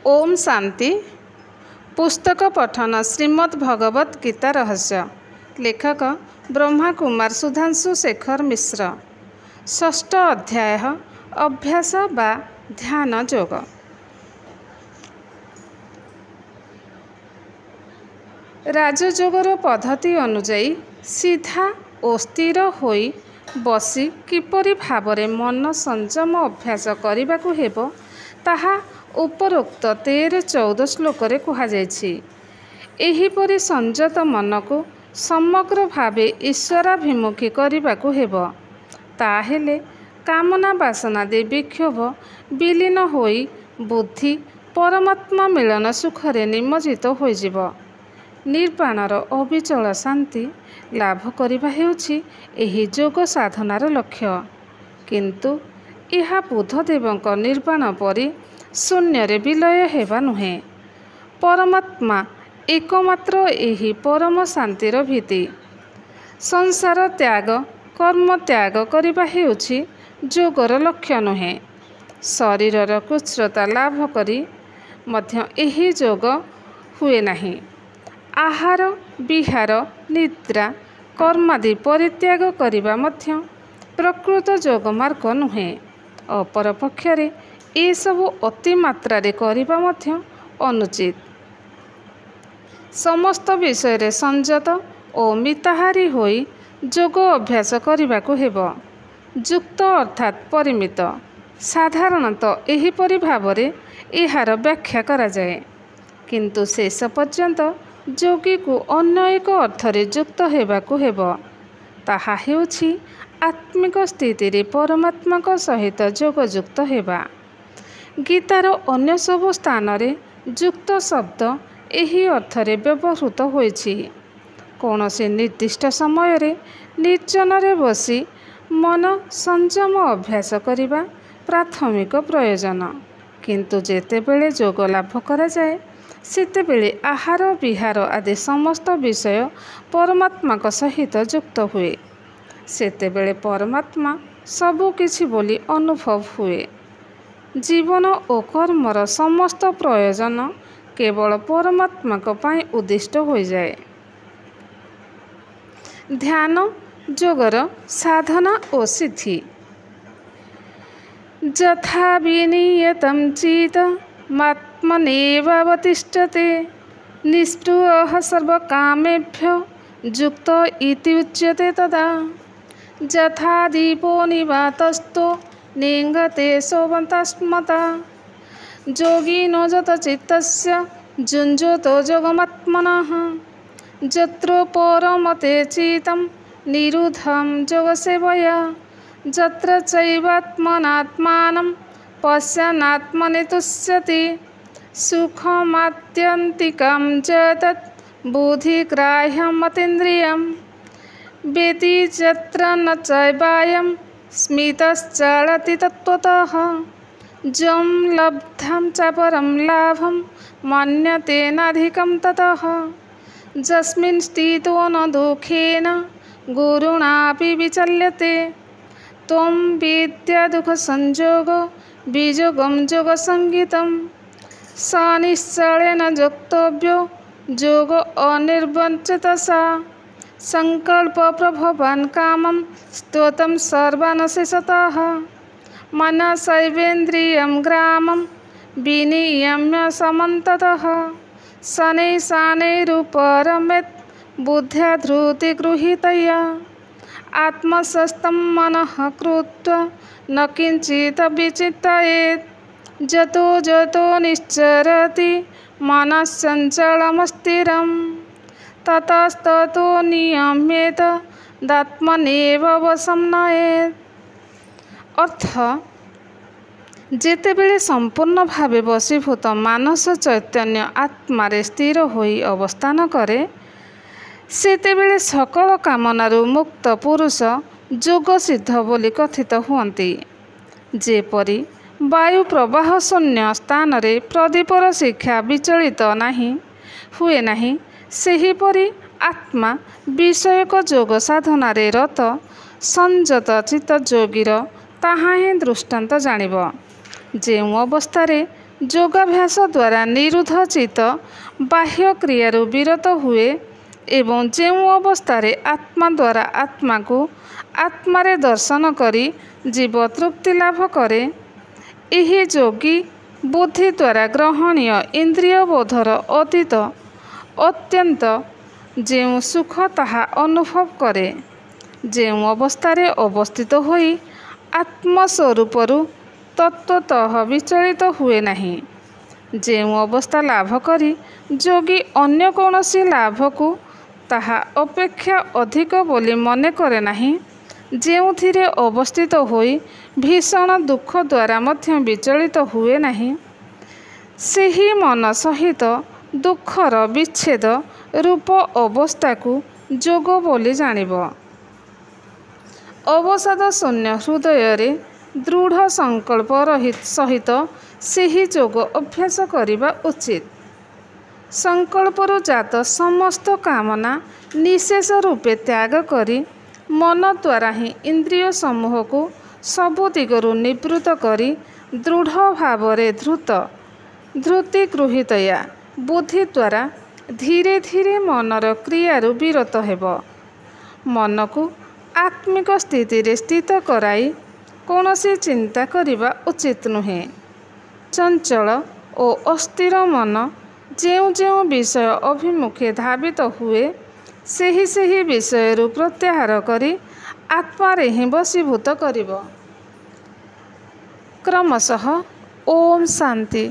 ओम शांति। पुस्तक पठन श्रीमद् भगवत गीता रहस्य। लेखक ब्रह्मा कुमार सुधांशु शेखर मिश्र। षष्ठ अध्याय अभ्यास बा ध्यान योग। राजयोगर पद्धति अनुजाई सीधा और स्थिर होई बसी किपरि भावरे मन संयम अभ्यास करने को हेबो ताहा उपरोक्त 13-14 श्लोक कहुଯାଇଛି। एहिपरि संयत मन को समग्र भावे ईश्वराभिमुखी करने को हेबो। ताहेले कामना वासना दे विक्षोभ विलीन होई बुद्धि परमात्मा मिलन सुखरे निमज्जित होइजिबो। निर्वाणर अविचल शांति लाभ करिबा हेउछि एही योग साधनार लक्ष्य। किंतु यह बुद्धदेवଙ୍କ निर्वाण परि शून्य विलय हेबा नुहे। परमात्मा एकमात्र एही परम शांतिर भीति। संसार त्याग कर्म त्याग करिबा हेउछि योगर लक्ष्य नुहे। शरीरर कुशलता लाभ करी मध्य एही योग हुए नहीं। आहार विहार निद्रा कर्मादि परित्याग करिबा मध्य प्रकृत योग मार्ग नुहे। अपर पक्षरे ये सबु अति मात्रा रे करिबा मध्य अनुचित। समस्त विषय रे संयत और मिताहारी होई योग अभ्यास करिबा को हेबो। युक्त अर्थात परिमित। साधारणतः एहिपरि भावरे एहार व्याख्या करा जाए। किंतु शेष पर्यंत योगी को अन्य एक अर्थरे युक्त हेबा को हेबो। ताहा हेउछि आत्मिक स्थिति रे परमात्मा को सहित योग युक्त हेबा। गीतार अन्य सबु स्थान रे युक्त शब्द एही अर्थरे व्यवहृत होइछि। कौनसी निर्दिष्ट समय रे निर्जन रे बसी मन संयम अभ्यास करिबा प्राथमिक प्रयोजन। किंतु जेतेबेले योग लाभ करा जाए सेतेबेले आहार विहार आदि समस्त विषय परमात्मा को सहित युक्त हुए। सेतेबेले परमात्मा सबु किछि बोली अनुभव हुए। जीवन और कर्मर समस्त प्रयोजन केवल परमात्मा को पाई उद्दिष्ट हो जाए। ध्यान योगर साधना और सिद्धि। यथा विनियतं चित्त आत्मनेवावतिष्ठते निःस्पृहः सर्वकामेभ्यो युक्त इति उच्यते। तदा यथा दीपो निवातस्थो नेङ्गते सोऽवतस्मता योगिनो यतचित्तस्य युञ्जतो योगमात्मनः यत्र परमते चित्तं निरुद्धं योगसेवया यत्र चैवात्मनात्मानं पश्यन्नात्मनि तुष्यति सुखमात्यन्तिकं च तत् बुद्धिग्राह्यमतीन्द्रियं वेति यत्र न चैवायं स्मितश्चलति तत्त्वतः जं लब्धं च परं लाभं मन्यते नाधिकं ततः यस्मिन् स्थितो न दुःखेन गुरुणापि विचल्यते त्वं विद्या दुःखसंयोग वियोगं योगसंज्ञितं स निश्चलेन योक्तव्यो योग अनिर्वञ्चितसा संकल्प प्रभवान् कामं स्तोतं सर्वानशेषतः मनसैवेन्द्रियं ग्रामं विनियम्य समन्ततः शनैः शनैरुपरमेत् बुद्ध्या धृतिगृहीतया आत्मसंस्थं मनः कृत्वा न किञ्चित् विचिन्तयेत् यतो यतो निश्चरति मनश्चञ्चलमस्थिरम् ततस्ततो नियम्येत दात्मनेव वशं नयेत्। अर्थ जेतेबेले संपूर्ण भावे वशीभूत मानस चैतन्य आत्मारे स्थिर होई अवस्थान करे सेतेबेले सकल कामनारु मुक्त पुरुष योग सिद्ध बोली कथित हुअन्ति। जेपरि वायु प्रवाह शून्य स्थान रे प्रदीपर शिक्षा विचलित नहीं हुए नहीं सेहीपरि आत्मा विषयक योग साधना रे रत संयत चित्त योगीर ताहा ही दृष्टांत जानिब। ଯେଉଁ ଅବସ୍ଥାରେ ଯୋଗାଭ୍ୟାସ ଦ୍ୱାରା ନିରୁଦ୍ଧ ଚିତ୍ତ ବାହ୍ୟ କ୍ରିୟାରୁ ବିରତ ହୁଏ ଏବଂ ଯେଉଁ ଅବସ୍ଥାରେ ଆତ୍ମା ଦ୍ୱାରା ଆତ୍ମାକୁ ଆତ୍ମାରେ ଦର୍ଶନ କରି ଜୀବ ତୃପ୍ତି ଲାଭ କରେ, ଏହି ଯୋଗୀ ବୁଦ୍ଧି ଦ୍ୱାରା ଗ୍ରହଣୀୟ ଇନ୍ଦ୍ରିୟ ବୋଧର ଅତୀତ ଅତ୍ୟନ୍ତ ଯେଉଁ ସୁଖ ତାହା ଅନୁଭବ କରେ। ଯେଉଁ ଅବସ୍ଥାରେ ଅବସ୍ଥିତ ହୋଇ ଆତ୍ମସ୍ୱରୂପରୁ ତତ୍ତ୍ୱତଃ ବିଚଳିତ ହୁଏ ନାହିଁ। ଯେଉଁ ଅବସ୍ଥା ଲାଭ କରି ଯୋଗୀ ଅନ୍ୟ କୌଣସି ଲାଭକୁ ତାହା ଅପେକ୍ଷା ଅଧିକ ବୋଲି ମନେ କରେ ନାହିଁ, ଯେଉଁଥିରେ ଅବସ୍ଥିତ ହୋଇ ଭୀଷଣ ଦୁଃଖ ଦ୍ୱାରା ମଧ୍ୟ ବିଚଳିତ ହୁଏ ନାହିଁ, ସେହି ମନ ସହିତ ଦୁଃଖର ବିଚ୍ଛେଦ ରୂପ ଅବସ୍ଥାକୁ ଯୋଗ ବୋଲି ଜାଣିବ। ଅବସାଦ ଶୂନ୍ୟ ହୃଦୟରେ ଦୃଢ଼ ସଂକଳ୍ପ ସହିତ ସେହି ଯୋଗ ଅଭ୍ୟାସ କରିବା ଉଚିତ। ସଂକଳ୍ପରୁ ଜାତ ସମସ୍ତ କାମନା ନିଃଶେଷ ରୂପେ ତ୍ୟାଗ କରି ମନ ଦ୍ୱାରା ହିଁ ଇନ୍ଦ୍ରିୟ ସମୂହକୁ ସବୁ ଦିଗରୁ ନିବୃତ୍ତ କରି ଦୃଢ଼ ଭାବରେ ଧୃତି ଗୃହୀତୟା ବୁଦ୍ଧି ଦ୍ୱାରା ଧୀରେ ଧୀରେ ମନର କ୍ରିୟାରୁ ବିରତ ହେବ। ମନକୁ ଆତ୍ମିକ ସ୍ଥିତିରେ ସ୍ଥିତ କରାଇ କୌଣସି ଚିନ୍ତା କରିବା ଉଚିତ ନୁହେଁ। ଚଞ୍ଚଳ ଓ ଅସ୍ଥିର ମନ ଯେଉଁ ଯେଉଁ ବିଷୟ ଅଭିମୁଖେ ଧାବିତ ହୁଏ, ସେହି ବିଷୟରୁ ପ୍ରତ୍ୟାହାର କରି ଆତ୍ମାରେ ହିଁ ବଶୀଭୂତ କରିବ। କ୍ରମଶଃ ଓମ୍ ଶାନ୍ତି।